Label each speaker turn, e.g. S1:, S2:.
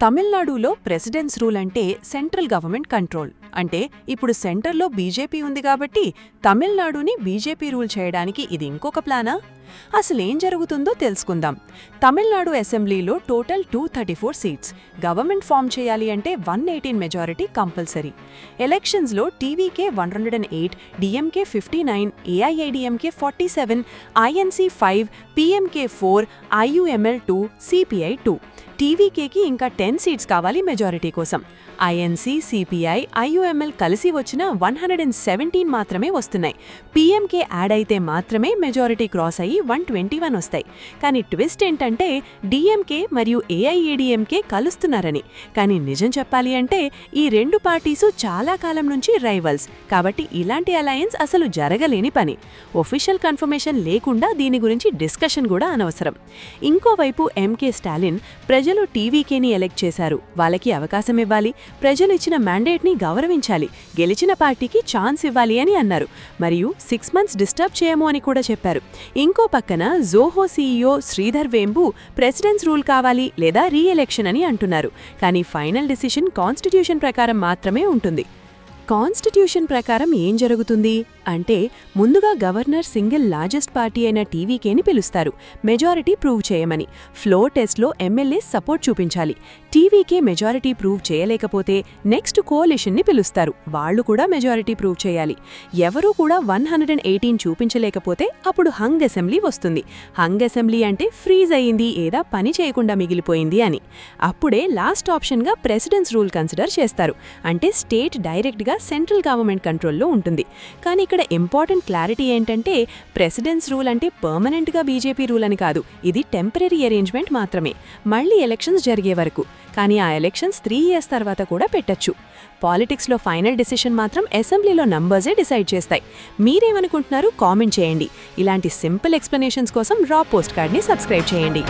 S1: తమిళనాడులో precedence rule అంటే central government control. అంటే ఇప్పుడు సెంటర్లో బీజేపీ ఉంది కాబట్టి తమిళనాడుని బీజేపీ రూల్ చేయడానికి ఇది ఇంకొక ప్లానా? అసలేం జరుగుతుందో తెలుసుకుందాం. తమిళనాడు అసెంబ్లీలో టోటల్ 234 సీట్స్. గవర్నమెంట్ ఫామ్ చేయాలి అంటే 118 మెజారిటీ కంపల్సరీ. ఎలక్షన్స్లో TVK 108, DMK 59, AIADMK 47, INC 5, PMK 4, IUML 2, CPI 2. టీవీకేకి ఇంకా 10 సీట్స్ కావాలి మెజారిటీ కోసం. ఐఎన్సీ, సిపిఐ, ఐయుఎంఎల్ కలిసి వచ్చిన 117 మాత్రమే వస్తున్నాయి. పీఎంకే యాడ్ అయితే మాత్రమే మెజారిటీ క్రాస్ అయ్యి 121 వస్తాయి. కానీ ట్విస్ట్ ఏంటంటే డిఎంకే మరియు ఏఐఏడిఎంకే కలుస్తున్నారని. కానీ నిజం చెప్పాలి అంటే ఈ రెండు పార్టీసు చాలా కాలం నుంచి రైవల్స్. కాబట్టి ఇలాంటి అలయన్స్ అసలు జరగలేని పని. ఒఫిషియల్ కన్ఫర్మేషన్ లేకుండా దీని గురించి డిస్కషన్ కూడా అనవసరం. ఇంకోవైపు ఎంకే స్టాలిన్ ప్రజలు టీవీకేని ఎలెక్ట్ చేశారు, వాళ్ళకి అవకాశం ఇవ్వాలి, ప్రజలు ఇచ్చిన మ్యాండేట్ని గౌరవించాలి, గెలిచిన పార్టీకి ఛాన్స్ ఇవ్వాలి అని అన్నారు. మరియు 6 మంత్స్ డిస్టర్బ్ చేయము అని కూడా చెప్పారు. ఇంకో పక్కన Zoho CEO Sridhar Vembu president's rule కావాలి లేదా రీఎలెక్షన్ అని అంటున్నారు. కానీ ఫైనల్ డిసిషన్ కాన్స్టిట్యూషన్ ప్రకారం మాత్రమే ఉంటుంది. కాన్స్టిట్యూషన్ ప్రకారం ఏం జరుగుతుంది అంటే ముందుగా గవర్నర్ సింగిల్ లార్జెస్ట్ పార్టీ అయిన టీవీకేని పిలుస్తారు మెజారిటీ ప్రూవ్ చేయమని. ఫ్లోర్ టెస్ట్లో ఎమ్మెల్యే సపోర్ట్ చూపించాలి. టీవీకే మెజారిటీ ప్రూవ్ చేయలేకపోతే నెక్స్ట్ కోalitionని పిలుస్తారు, వాళ్లు కూడా మెజారిటీ ప్రూవ్ చేయాలి. ఎవరూ కూడా 118 చూపించలేకపోతే అప్పుడు హంగ్ అసెంబ్లీ వస్తుంది. హంగ్ అసెంబ్లీ అంటే ఫ్రీజ్ అయ్యింది ఏదా పని చేయకుండా మిగిలిపోయింది అని. అప్పుడే లాస్ట్ ఆప్షన్గా ప్రెసిడెన్స్ రూల్ కన్సిడర్ చేస్తారు. అంటే స్టేట్ డైరెక్ట్గా సెంట్రల్ గవర్నమెంట్ కంట్రోల్లో ఉంటుంది. కానీ ఇక్కడ ఇంపార్టెంట్ క్లారిటీ ఏంటంటే ప్రెసిడెన్స్ రూల్ అంటే పర్మనెంట్గా బీజేపీ రూల్ అని కాదు, ఇది టెంపరరీ అరేంజ్మెంట్ మాత్రమే, మళ్లీ ఎలక్షన్స్ జరిగే వరకు. కానీ ఆ ఎలక్షన్స్ 3 ఇయర్స్ తర్వాత కూడా పెట్టచ్చు. పాలిటిక్స్లో ఫైనల్ డిసిషన్ మాత్రం అసెంబ్లీలో నంబర్సే డిసైడ్ చేస్తాయి. మీరేమనుకుంటున్నారు కామెంట్ చేయండి. ఇలాంటి సింపుల్ ఎక్స్ప్లెనేషన్స్ కోసం రా పోస్ట్ కార్డ్ని సబ్స్క్రైబ్ చేయండి.